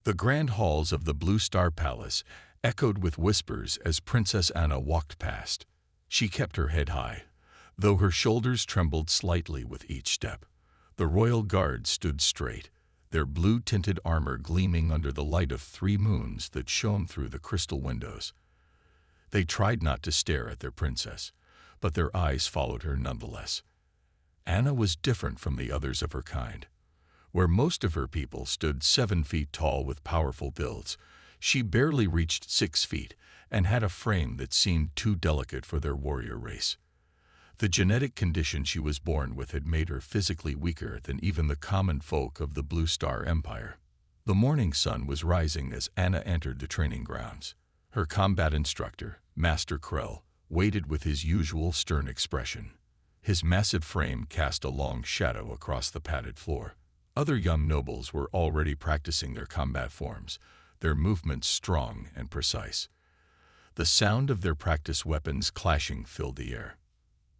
The grand halls of the Blue Star Palace echoed with whispers as Princess Anna walked past. She kept her head high, though her shoulders trembled slightly with each step. The royal guards stood straight, their blue-tinted armor gleaming under the light of 3 moons that shone through the crystal windows. They tried not to stare at their princess, but their eyes followed her nonetheless. Anna was different from the others of her kind. Where most of her people stood 7 feet tall with powerful builds, she barely reached 6 feet and had a frame that seemed too delicate for their warrior race. The genetic condition she was born with had made her physically weaker than even the common folk of the Blue Star Empire. The morning sun was rising as Anna entered the training grounds. Her combat instructor, Master Krell, waited with his usual stern expression. His massive frame cast a long shadow across the padded floor. Other young nobles were already practicing their combat forms, their movements strong and precise. The sound of their practice weapons clashing filled the air.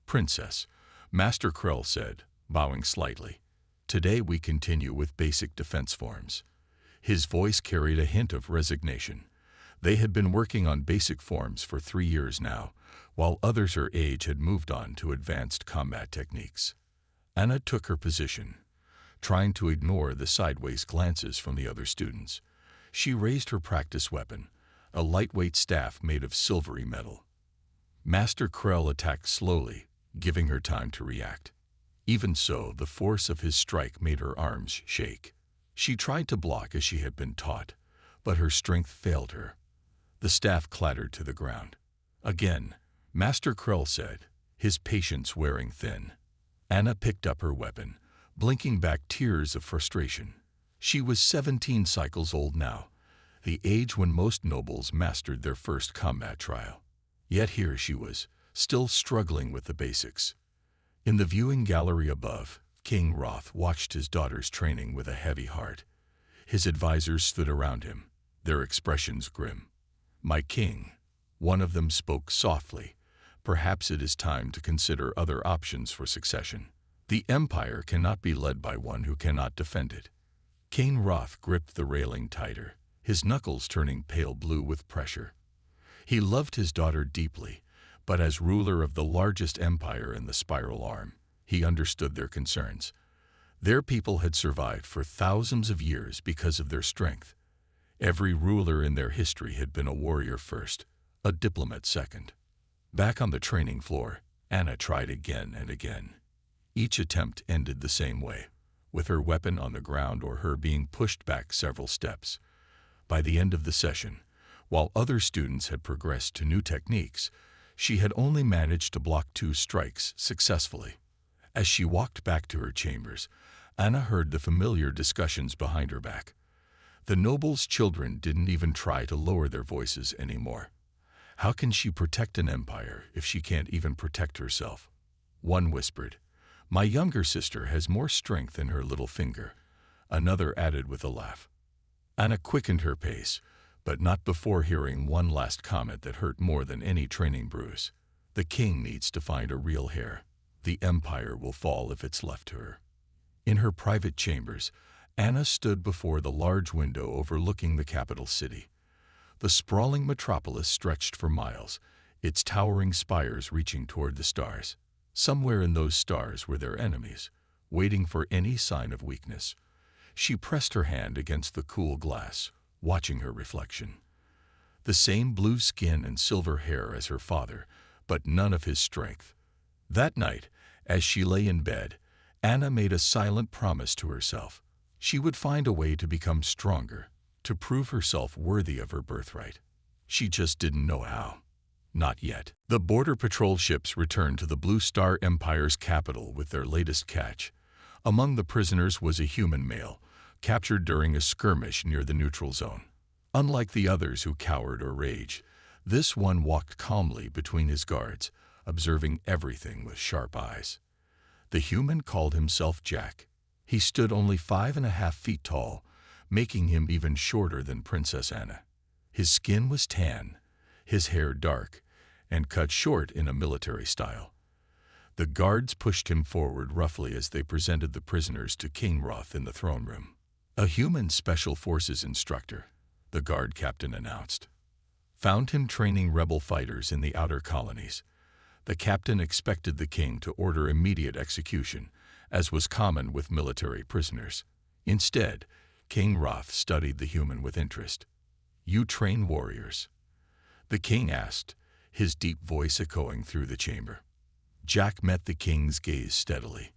"Princess," Master Krell said, bowing slightly, "today we continue with basic defense forms." His voice carried a hint of resignation. They had been working on basic forms for 3 years now, while others her age had moved on to advanced combat techniques. Anna took her position, trying to ignore the sideways glances from the other students. She raised her practice weapon, a lightweight staff made of silvery metal. Master Krell attacked slowly, giving her time to react. Even so, the force of his strike made her arms shake. She tried to block as she had been taught, but her strength failed her. The staff clattered to the ground. Again, Master Krell said, his patience wearing thin. Anna picked up her weapon, blinking back tears of frustration. She was 17 cycles old now, the age when most nobles mastered their first combat trial. Yet here she was, still struggling with the basics. In the viewing gallery above, King Roth watched his daughter's training with a heavy heart. His advisors stood around him, their expressions grim. "My king," one of them spoke softly, "perhaps it is time to consider other options for succession. The empire cannot be led by one who cannot defend it." King Roth gripped the railing tighter, his knuckles turning pale blue with pressure. He loved his daughter deeply, but as ruler of the largest empire in the Spiral Arm, he understood their concerns. Their people had survived for thousands of years because of their strength. Every ruler in their history had been a warrior first, a diplomat second. Back on the training floor, Anna tried again and again. Each attempt ended the same way, with her weapon on the ground or her being pushed back several steps. By the end of the session, while other students had progressed to new techniques, she had only managed to block 2 strikes successfully. As she walked back to her chambers, Anna heard the familiar discussions behind her back. The nobles' children didn't even try to lower their voices anymore. How can she protect an empire if she can't even protect herself? One whispered, "My younger sister has more strength in her little finger." Another added with a laugh. Anna quickened her pace, but not before hearing one last comment that hurt more than any training bruise. "The king needs to find a real heir. The empire will fall if it's left to her." In her private chambers, Anna stood before the large window overlooking the capital city. The sprawling metropolis stretched for miles, its towering spires reaching toward the stars. Somewhere in those stars were their enemies, waiting for any sign of weakness. She pressed her hand against the cool glass, watching her reflection. The same blue skin and silver hair as her father, but none of his strength. That night, as she lay in bed, Anna made a silent promise to herself. She would find a way to become stronger, to prove herself worthy of her birthright. She just didn't know how. Not yet. The border patrol ships returned to the Blue Star Empire's capital with their latest catch. Among the prisoners was a human male, captured during a skirmish near the neutral zone. Unlike the others who cowered or raged, this one walked calmly between his guards, observing everything with sharp eyes. The human called himself Jack. He stood only 5.5 feet tall, making him even shorter than Princess Anna. His skin was tan, his hair dark, and cut short in a military style. The guards pushed him forward roughly as they presented the prisoners to King Roth in the throne room. "A human special forces instructor," the guard captain announced. "Found him training rebel fighters in the outer colonies." The captain expected the king to order immediate execution, as was common with military prisoners. Instead, King Roth studied the human with interest. "You train warriors?" the king asked, his deep voice echoing through the chamber. Jack met the king's gaze steadily.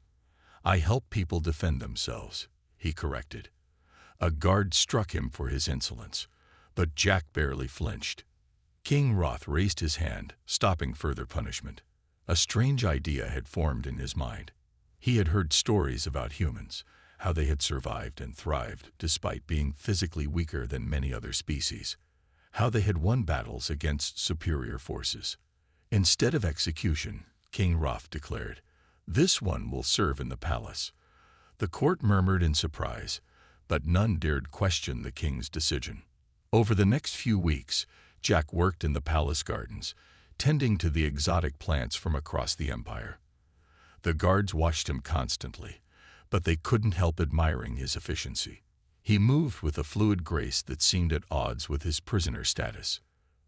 "I help people defend themselves," he corrected. A guard struck him for his insolence, but Jack barely flinched. King Roth raised his hand, stopping further punishment. A strange idea had formed in his mind. He had heard stories about humans, how they had survived and thrived despite being physically weaker than many other species, how they had won battles against superior forces. Instead of execution, King Roth declared, "This one will serve in the palace." The court murmured in surprise, but none dared question the king's decision. Over the next few weeks, Jack worked in the palace gardens, tending to the exotic plants from across the empire. The guards watched him constantly, but they couldn't help admiring his efficiency. He moved with a fluid grace that seemed at odds with his prisoner status.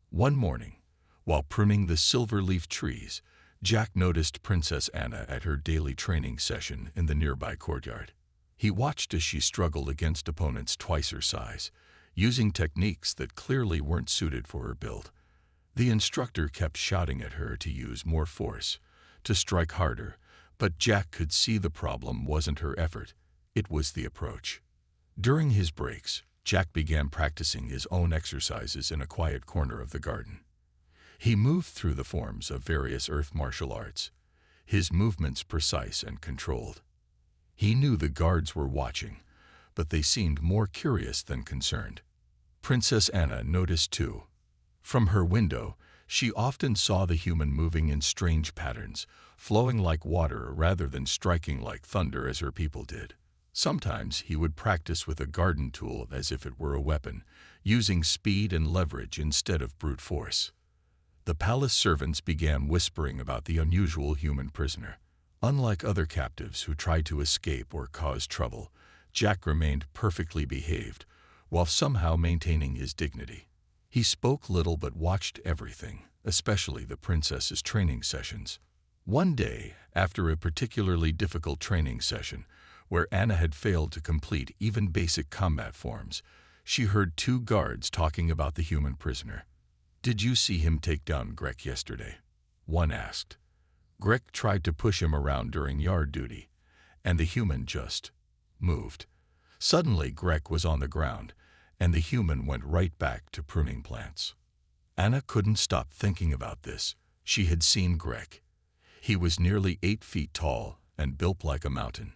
One morning, while pruning the silver-leaf trees, Jack noticed Princess Anna at her daily training session in the nearby courtyard. He watched as she struggled against opponents twice her size, using techniques that clearly weren't suited for her build. The instructor kept shouting at her to use more force, to strike harder, but Jack could see the problem wasn't her effort, it was the approach. During his breaks, Jack began practicing his own exercises in a quiet corner of the garden. He moved through the forms of various earth martial arts, his movements precise and controlled. He knew the guards were watching, but they seemed more curious than concerned. Princess Anna noticed too. From her window, she often saw the human moving in strange patterns, flowing like water rather than striking like thunder as her people did. Sometimes he would practice with a garden tool as if it were a weapon, using speed and leverage instead of brute force. The palace servants began whispering about the unusual human prisoner. Unlike other captives who tried to escape or cause trouble, Jack remained perfectly behaved, while somehow maintaining his dignity. He spoke little but watched everything, especially the princess's training sessions. One day, after a particularly difficult training session, where Anna had failed to complete even basic combat forms, she heard two guards talking about the human prisoner. "Did you see him take down Greg yesterday?" one asked. "Greg tried to push him around during yard duty, and the human just moved. Suddenly Greg was on the ground, and the human went right back to pruning plants." Anna couldn't stop thinking about this. She had seen Greg. He was nearly 8 feet tall and built like a mountain.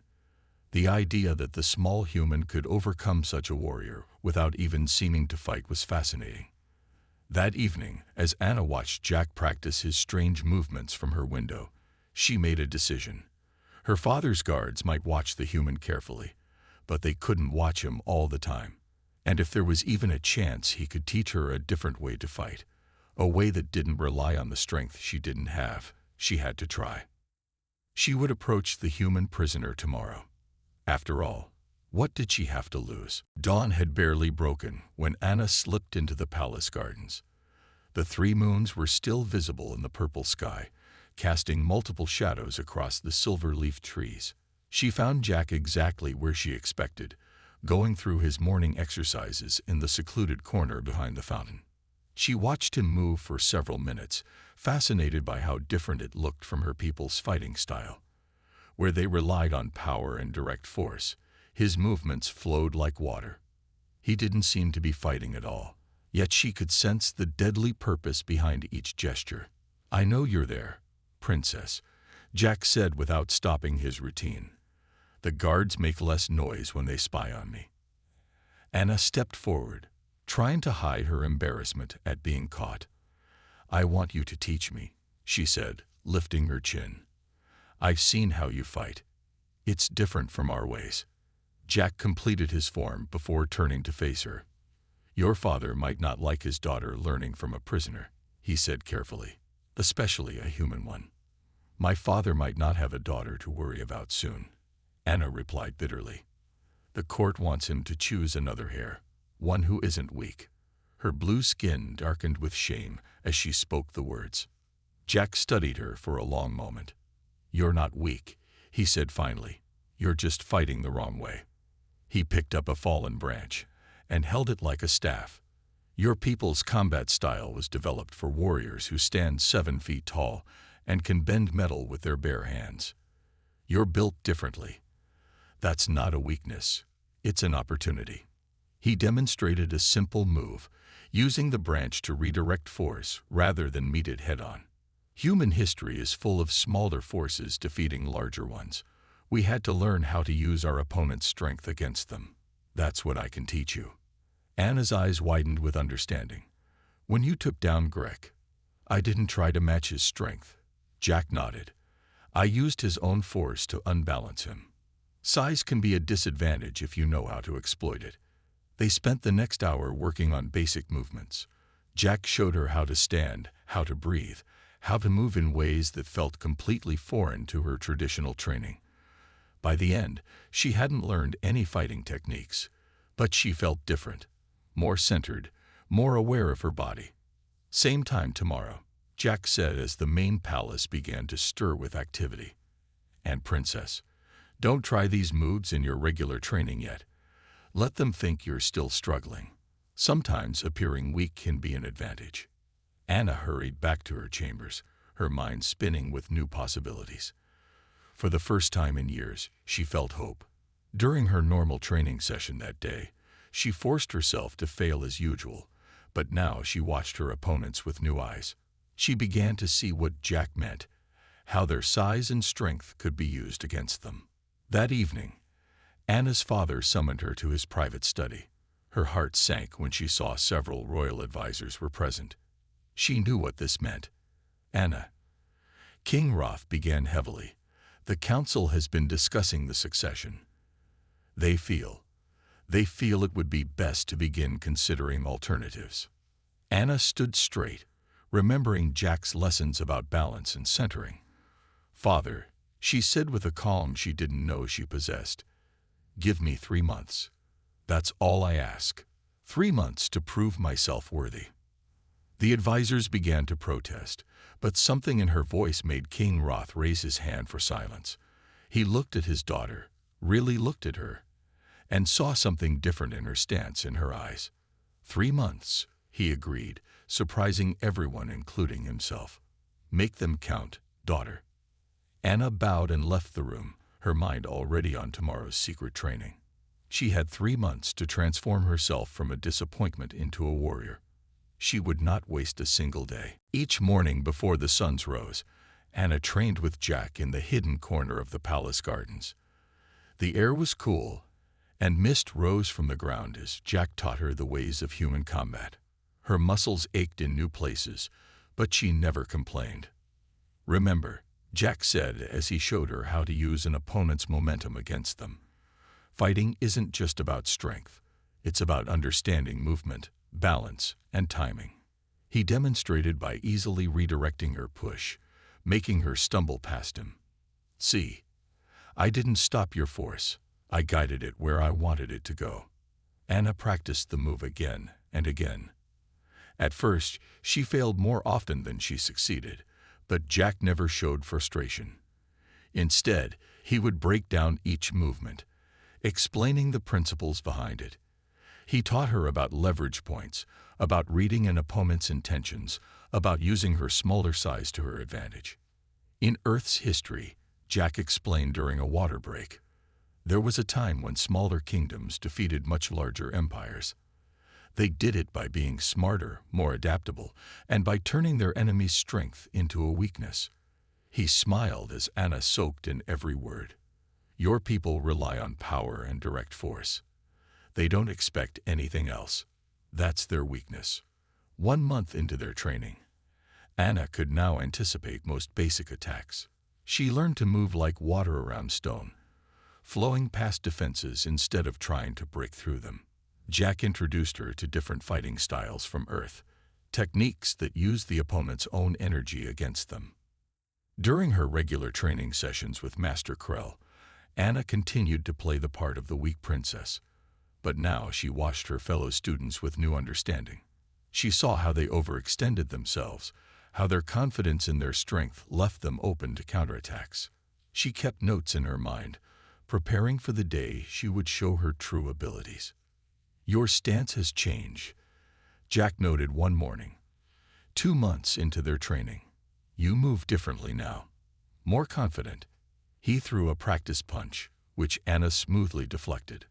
The idea that the small human could overcome such a warrior without even seeming to fight was fascinating. That evening, as Anna watched Jack practice his strange movements from her window, she made a decision. Her father's guards might watch the human carefully, but they couldn't watch him all the time. And if there was even a chance he could teach her a different way to fight, a way that didn't rely on the strength she didn't have, she had to try. She would approach the human prisoner tomorrow. After all, what did she have to lose? Dawn had barely broken when Anna slipped into the palace gardens. The 3 moons were still visible in the purple sky, casting multiple shadows across the silver-leaf trees. She found Jack exactly where she expected, going through his morning exercises in the secluded corner behind the fountain. She watched him move for several minutes, fascinated by how different it looked from her people's fighting style. Where they relied on power and direct force, his movements flowed like water. He didn't seem to be fighting at all, yet she could sense the deadly purpose behind each gesture. "I know you're there, Princess," Jack said without stopping his routine. "The guards make less noise when they spy on me." Anna stepped forward, trying to hide her embarrassment at being caught. "I want you to teach me," she said, lifting her chin. "I've seen how you fight. It's different from our ways." Jack completed his form before turning to face her. "Your father might not like his daughter learning from a prisoner," he said carefully, "especially a human one." "My father might not have a daughter to worry about soon," Anna replied bitterly. The court wants him to choose another heir, one who isn't weak. Her blue skin darkened with shame as she spoke the words. Jack studied her for a long moment. "You're not weak," he said finally. "You're just fighting the wrong way." He picked up a fallen branch and held it like a staff. "Your people's combat style was developed for warriors who stand 7 feet tall and can bend metal with their bare hands. You're built differently. That's not a weakness. It's an opportunity." He demonstrated a simple move, using the branch to redirect force rather than meet it head-on. Human history is full of smaller forces defeating larger ones. We had to learn how to use our opponent's strength against them. That's what I can teach you. Anna's eyes widened with understanding. "When you took down Greg, I didn't try to match his strength." Jack nodded. "I used his own force to unbalance him. Size can be a disadvantage if you know how to exploit it." They spent the next hour working on basic movements. Jack showed her how to stand, how to breathe, how to move in ways that felt completely foreign to her traditional training. By the end, she hadn't learned any fighting techniques, but she felt different, more centered, more aware of her body. "Same time tomorrow," Jack said as the main palace began to stir with activity. "And Princess, don't try these moves in your regular training yet. Let them think you're still struggling. Sometimes appearing weak can be an advantage." Anna hurried back to her chambers, her mind spinning with new possibilities. For the first time in years, she felt hope. During her normal training session that day, she forced herself to fail as usual, but now she watched her opponents with new eyes. She began to see what Jack meant, how their size and strength could be used against them. That evening, Anna's father summoned her to his private study. Her heart sank when she saw several royal advisors were present. She knew what this meant. "Anna," King Roth began heavily, "the council has been discussing the succession. They feel it would be best to begin considering alternatives." Anna stood straight, remembering Jack's lessons about balance and centering. "Father," she said with a calm she didn't know she possessed, "give me 3 months. That's all I ask. 3 months to prove myself worthy." The advisors began to protest, but something in her voice made King Roth raise his hand for silence. He looked at his daughter, really looked at her, and saw something different in her stance, in her eyes. 3 months, he agreed, surprising everyone, including himself. "Make them count, daughter." Anna bowed and left the room, her mind already on tomorrow's secret training. She had 3 months to transform herself from a disappointment into a warrior. She would not waste a single day. Each morning before the sun rose, Anna trained with Jack in the hidden corner of the palace gardens. The air was cool, and mist rose from the ground as Jack taught her the ways of human combat. Her muscles ached in new places, but she never complained. "Remember," Jack said as he showed her how to use an opponent's momentum against them. "Fighting isn't just about strength. It's about understanding movement, balance, and timing." He demonstrated by easily redirecting her push, making her stumble past him. "See, I didn't stop your force. I guided it where I wanted it to go." Anna practiced the move again and again. At first, she failed more often than she succeeded, but Jack never showed frustration. Instead, he would break down each movement, explaining the principles behind it. He taught her about leverage points, about reading an opponent's intentions, about using her smaller size to her advantage. In Earth's history, Jack explained during a water break, there was a time when smaller kingdoms defeated much larger empires. They did it by being smarter, more adaptable, and by turning their enemy's strength into a weakness. He smiled as Anna soaked in every word. "Your people rely on power and direct force. They don't expect anything else. That's their weakness." 1 month into their training, Anna could now anticipate most basic attacks. She learned to move like water around stone, flowing past defenses instead of trying to break through them. Jack introduced her to different fighting styles from Earth, techniques that used the opponent's own energy against them. During her regular training sessions with Master Krell, Anna continued to play the part of the weak princess, but now she watched her fellow students with new understanding. She saw how they overextended themselves, how their confidence in their strength left them open to counterattacks. She kept notes in her mind, preparing for the day she would show her true abilities. "Your stance has changed," Jack noted one morning. 2 months into their training. "You move differently now. More confident." He threw a practice punch, which Anna smoothly deflected.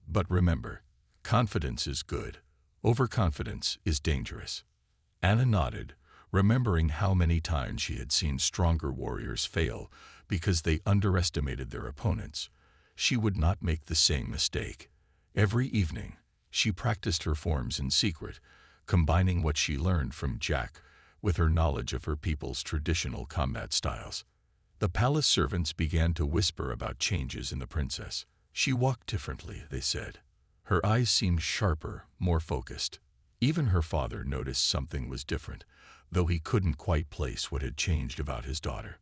"But remember, confidence is good. Overconfidence is dangerous." Anna nodded, remembering how many times she had seen stronger warriors fail because they underestimated their opponents. She would not make the same mistake. Every evening, she practiced her forms in secret, combining what she learned from Jack with her knowledge of her people's traditional combat styles. The palace servants began to whisper about changes in the princess. She walked differently, they said. Her eyes seemed sharper, more focused. Even her father noticed something was different, though he couldn't quite place what had changed about his daughter.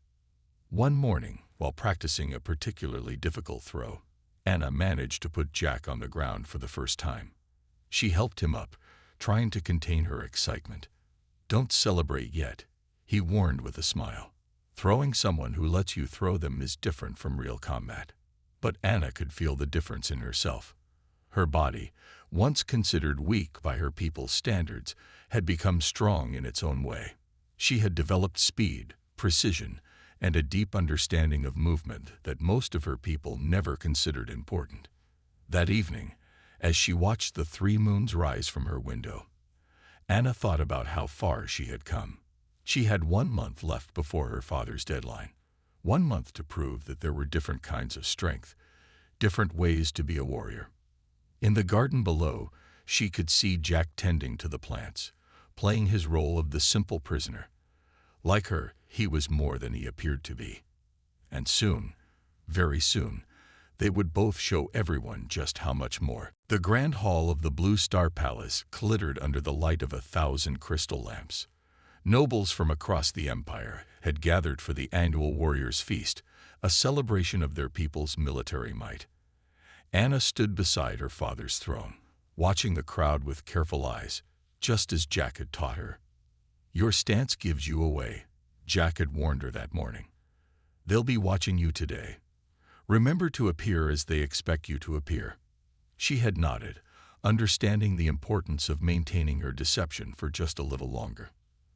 One morning, while practicing a particularly difficult throw, Anna managed to put Jack on the ground for the first time. She helped him up, trying to contain her excitement. "Don't celebrate yet," he warned with a smile. "Throwing someone who lets you throw them is different from real combat." But Anna could feel the difference in herself. Her body, once considered weak by her people's standards, had become strong in its own way. She had developed speed, precision, and a deep understanding of movement that most of her people never considered important. That evening, as she watched the 3 moons rise from her window, Anna thought about how far she had come. She had 1 month left before her father's deadline. 1 month to prove that there were different kinds of strength, different ways to be a warrior. In the garden below, she could see Jack tending to the plants, playing his role of the simple prisoner. Like her, he was more than he appeared to be. And soon, very soon, they would both show everyone just how much more. The grand hall of the Blue Star Palace glittered under the light of 1,000 crystal lamps. Nobles from across the empire had gathered for the annual Warriors' Feast, a celebration of their people's military might. Anna stood beside her father's throne, watching the crowd with careful eyes, just as Jack had taught her. "Your stance gives you away," Jack had warned her that morning. "They'll be watching you today. Remember to appear as they expect you to appear." She had nodded, understanding the importance of maintaining her deception for just a little longer.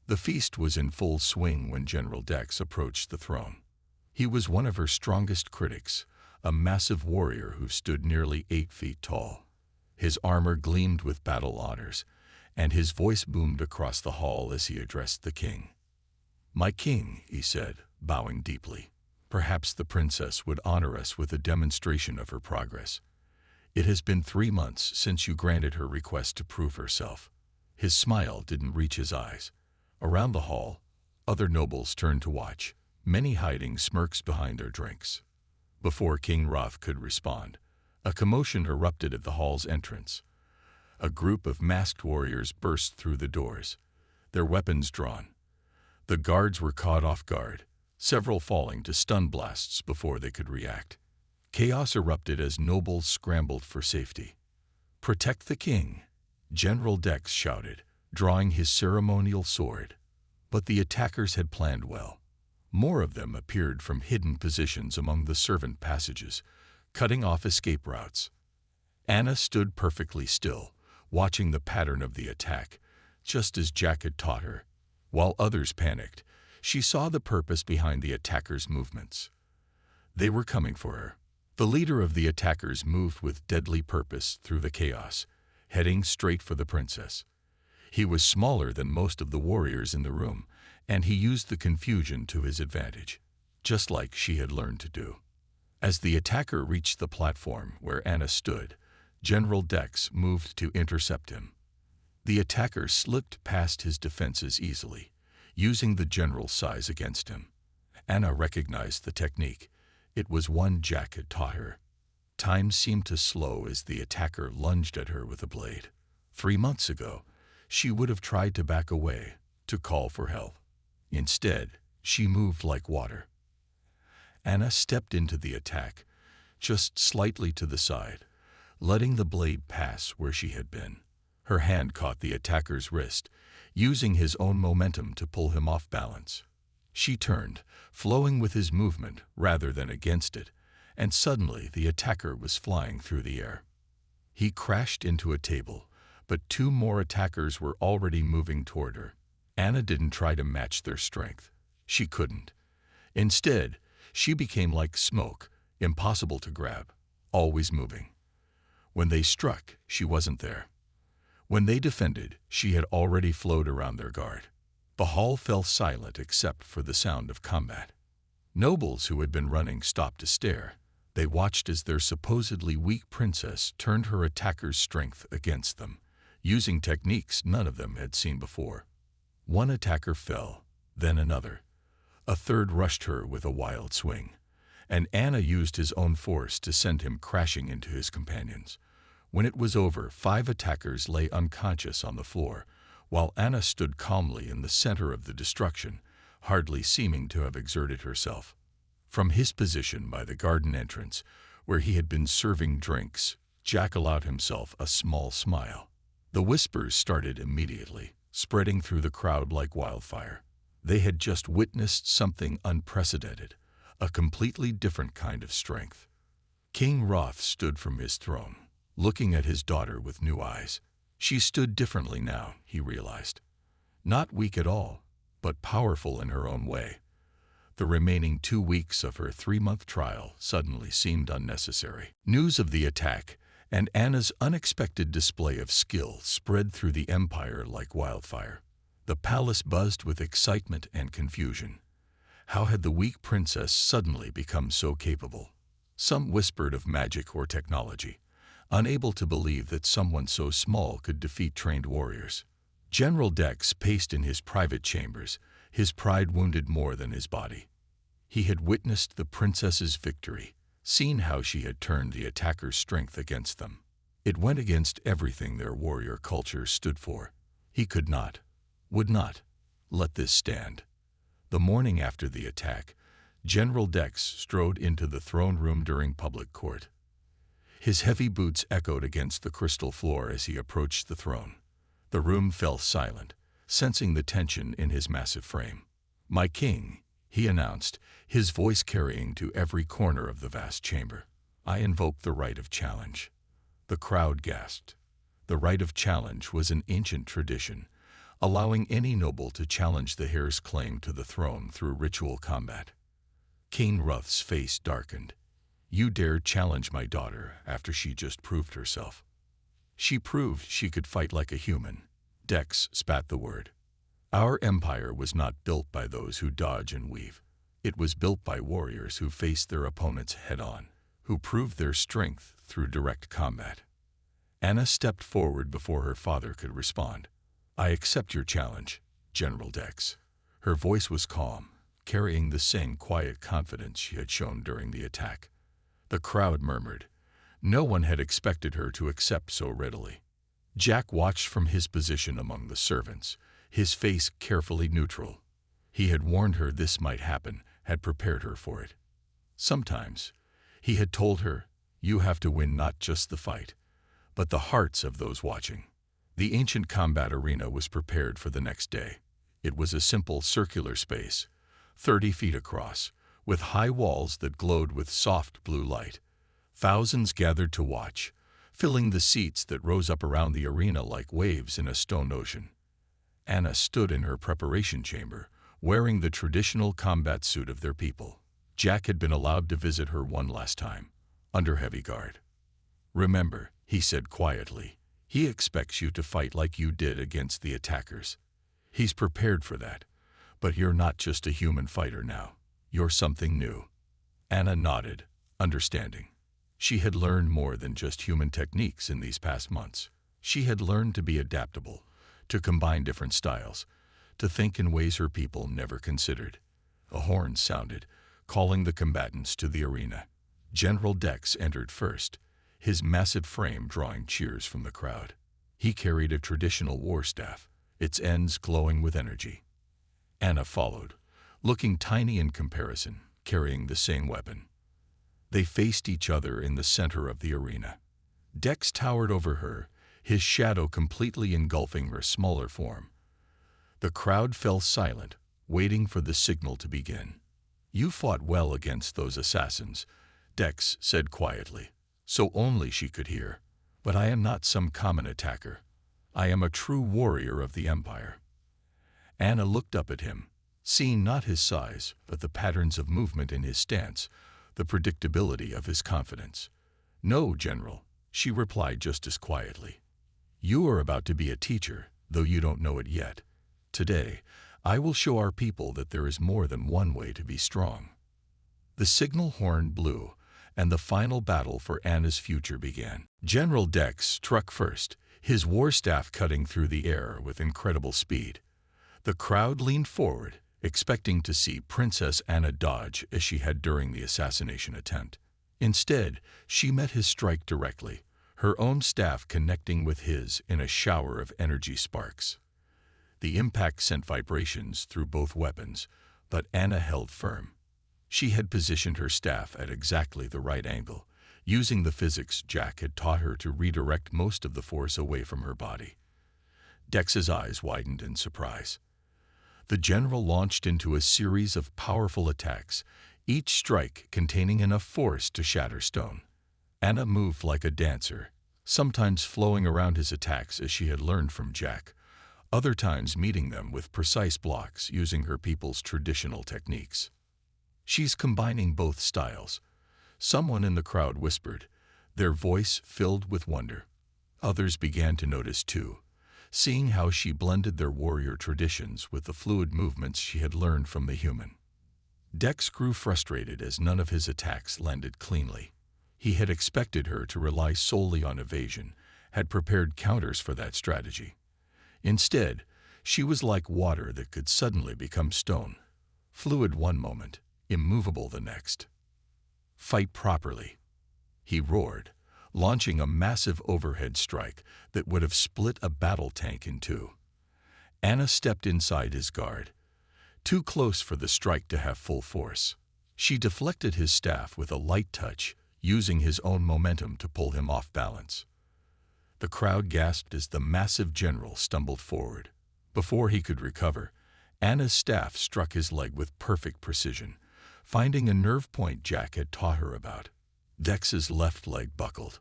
The feast was in full swing when General Dex approached the throne. He was one of her strongest critics, a massive warrior who stood nearly 8 feet tall. His armor gleamed with battle honors, and his voice boomed across the hall as he addressed the king. "My king," he said, bowing deeply, "perhaps the princess would honor us with a demonstration of her progress. It has been 3 months since you granted her request to prove herself." His smile didn't reach his eyes. Around the hall, other nobles turned to watch, many hiding smirks behind their drinks. Before King Roth could respond, a commotion erupted at the hall's entrance. A group of masked warriors burst through the doors, their weapons drawn. The guards were caught off guard, several falling to stun blasts before they could react. Chaos erupted as nobles scrambled for safety. "Protect the king," General Dex shouted, drawing his ceremonial sword. But the attackers had planned well. More of them appeared from hidden positions among the servant passages, cutting off escape routes. Anna stood perfectly still, watching the pattern of the attack, just as Jack had taught her. While others panicked, she saw the purpose behind the attackers' movements. They were coming for her. The leader of the attackers moved with deadly purpose through the chaos, heading straight for the princess. He was smaller than most of the warriors in the room, and he used the confusion to his advantage, just like she had learned to do. As the attacker reached the platform where Anna stood, General Dex moved to intercept him. The attacker slipped past his defenses easily, using the general's size against him. Anna recognized the technique. It was one Jack had taught her. Time seemed to slow as the attacker lunged at her with a blade. 3 months ago, she would have tried to back away, to call for help. Instead, she moved like water. Anna stepped into the attack, just slightly to the side, letting the blade pass where she had been. Her hand caught the attacker's wrist, using his own momentum to pull him off balance. She turned, flowing with his movement rather than against it, and suddenly the attacker was flying through the air. He crashed into a table, but two more attackers were already moving toward her. Anna didn't try to match their strength. She couldn't. Instead, she became like smoke, impossible to grab, always moving. When they struck, she wasn't there. When they defended, she had already flowed around their guard. The hall fell silent except for the sound of combat. Nobles who had been running stopped to stare. They watched as their supposedly weak princess turned her attacker's strength against them, using techniques none of them had seen before. One attacker fell, then another. A third rushed her with a wild swing, and Anna used his own force to send him crashing into his companions. When it was over, 5 attackers lay unconscious on the floor, while Anna stood calmly in the center of the destruction, hardly seeming to have exerted herself. From his position by the garden entrance, where he had been serving drinks, Jack allowed himself a small smile. The whispers started immediately, spreading through the crowd like wildfire. They had just witnessed something unprecedented, a completely different kind of strength. King Roth stood from his throne, looking at his daughter with new eyes. She stood differently now, he realized. Not weak at all, but powerful in her own way. The remaining 2 weeks of her 3-month trial suddenly seemed unnecessary. News of the attack and Anna's unexpected display of skill spread through the empire like wildfire. The palace buzzed with excitement and confusion. How had the weak princess suddenly become so capable? Some whispered of magic or technology, unable to believe that someone so small could defeat trained warriors. General Dex paced in his private chambers, his pride wounded more than his body. He had witnessed the princess's victory, seen how she had turned the attacker's strength against them. It went against everything their warrior culture stood for. He could not, would not, let this stand. The morning after the attack, General Dex strode into the throne room during public court. His heavy boots echoed against the crystal floor as he approached the throne. The room fell silent, sensing the tension in his massive frame. "My king," he announced, his voice carrying to every corner of the vast chamber. "I invoke the right of challenge." The crowd gasped. The right of challenge was an ancient tradition, allowing any noble to challenge the heir's claim to the throne through ritual combat. King Roth's face darkened. "You dare challenge my daughter after she just proved herself?" "She proved she could fight like a human." Dex spat the word. "Our empire was not built by those who dodge and weave. It was built by warriors who faced their opponents head-on, who proved their strength through direct combat." Anna stepped forward before her father could respond. "I accept your challenge, General Dex." Her voice was calm, carrying the same quiet confidence she had shown during the attack. The crowd murmured. No one had expected her to accept so readily. Jack watched from his position among the servants, his face carefully neutral. He had warned her this might happen, had prepared her for it. Sometimes, he had told her, you have to win not just the fight, but the hearts of those watching. The ancient combat arena was prepared for the next day. It was a simple circular space, 30 feet across, with high walls that glowed with soft blue light. Thousands gathered to watch, filling the seats that rose up around the arena like waves in a stone ocean. Anna stood in her preparation chamber, wearing the traditional combat suit of their people. Jack had been allowed to visit her one last time, under heavy guard. "Remember," he said quietly, "he expects you to fight like you did against the attackers. He's prepared for that, but you're not just a human fighter now. You're something new." Anna nodded, understanding. She had learned more than just human techniques in these past months. She had learned to be adaptable, to combine different styles, to think in ways her people never considered. A horn sounded, calling the combatants to the arena. General Dex entered first, his massive frame drawing cheers from the crowd. He carried a traditional war staff, its ends glowing with energy. Anna followed, looking tiny in comparison, carrying the same weapon. They faced each other in the center of the arena. Dex towered over her, his shadow completely engulfing her smaller form. The crowd fell silent, waiting for the signal to begin. "You fought well against those assassins," Dex said quietly, so only she could hear. "But I am not some common attacker. I am a true warrior of the Empire." Anna looked up at him, seeing not his size, but the patterns of movement in his stance, the predictability of his confidence. "No, General," she replied just as quietly. "You are about to be a teacher, though you don't know it yet. Today, I will show our people that there is more than one way to be strong." The signal horn blew, and the final battle for Anna's future began. General Dex struck first, his war staff cutting through the air with incredible speed. The crowd leaned forward, expecting to see Princess Anna dodge as she had during the assassination attempt. Instead, she met his strike directly, her own staff connecting with his in a shower of energy sparks. The impact sent vibrations through both weapons, but Anna held firm. She had positioned her staff at exactly the right angle, using the physics Jack had taught her to redirect most of the force away from her body. Dex's eyes widened in surprise. The general launched into a series of powerful attacks, each strike containing enough force to shatter stone. Anna moved like a dancer, sometimes flowing around his attacks as she had learned from Jack, other times meeting them with precise blocks using her people's traditional techniques. "She's combining both styles," someone in the crowd whispered, their voice filled with wonder. Others began to notice too, seeing how she blended their warrior traditions with the fluid movements she had learned from the human. Dex grew frustrated as none of his attacks landed cleanly. He had expected her to rely solely on evasion, had prepared counters for that strategy. Instead, she was like water that could suddenly become stone, fluid one moment, immovable the next. "Fight properly," he roared, launching a massive overhead strike that would have split a battle tank in two. Anna stepped inside his guard, too close for the strike to have full force. She deflected his staff with a light touch, using his own momentum to pull him off balance. The crowd gasped as the massive general stumbled forward. Before he could recover, Anna's staff struck his leg with perfect precision, finding a nerve point Jack had taught her about. Dex's left leg buckled.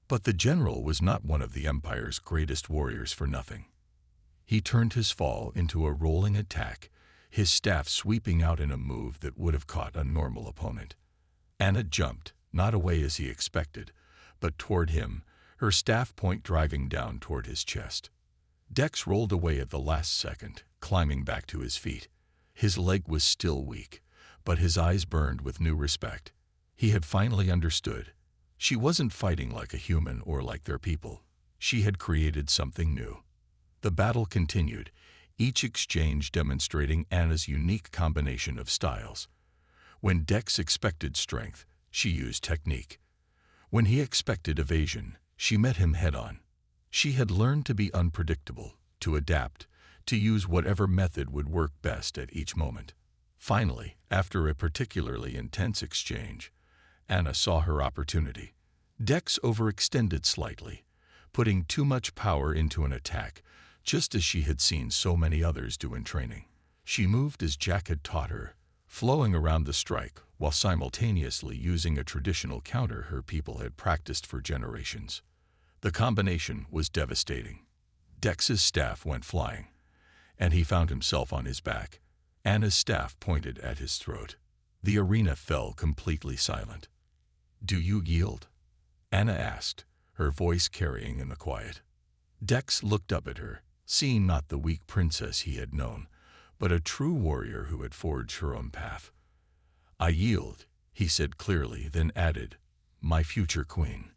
But the general was not one of the Empire's greatest warriors for nothing. He turned his fall into a rolling attack, his staff sweeping out in a move that would have caught a normal opponent. Anna jumped, not away as he expected, but toward him, her staff point driving down toward his chest. Dex rolled away at the last second, climbing back to his feet. His leg was still weak, but his eyes burned with new respect. He had finally understood. She wasn't fighting like a human or like their people. She had created something new. The battle continued, each exchange demonstrating Anna's unique combination of styles. When Dex expected strength, she used technique. When he expected evasion, she met him head-on. She had learned to be unpredictable, to adapt, to use whatever method would work best at each moment. Finally, after a particularly intense exchange, Anna saw her opportunity. Dex overextended slightly, putting too much power into an attack, just as she had seen so many others do in training. She moved as Jack had taught her, flowing around the strike while simultaneously using a traditional counter her people had practiced for generations. The combination was devastating. Dex's staff went flying, and he found himself on his back. Anna's staff pointed at his throat. The arena fell completely silent. "Do you yield?" Anna asked, her voice carrying in the quiet. Dex looked up at her, seeing not the weak princess he had known, but a true warrior who had forged her own path. "I yield," he said clearly, then added, "my future queen."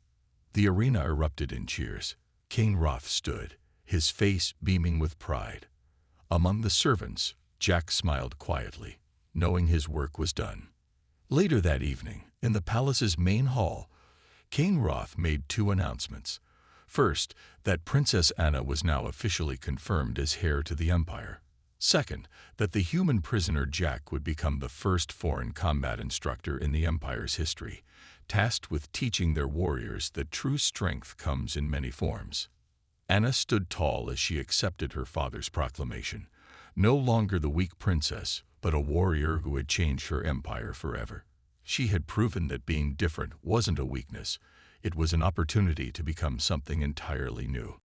The arena erupted in cheers. King Roth stood, his face beaming with pride. Among the servants, Jack smiled quietly, knowing his work was done. Later that evening, in the palace's main hall, King Roth made two announcements. First, that Princess Anna was now officially confirmed as heir to the Empire. Second, that the human prisoner Jack would become the first foreign combat instructor in the Empire's history, tasked with teaching their warriors that true strength comes in many forms. Anna stood tall as she accepted her father's proclamation, no longer the weak princess, but a warrior who had changed her empire forever. She had proven that being different wasn't a weakness, it was an opportunity to become something entirely new.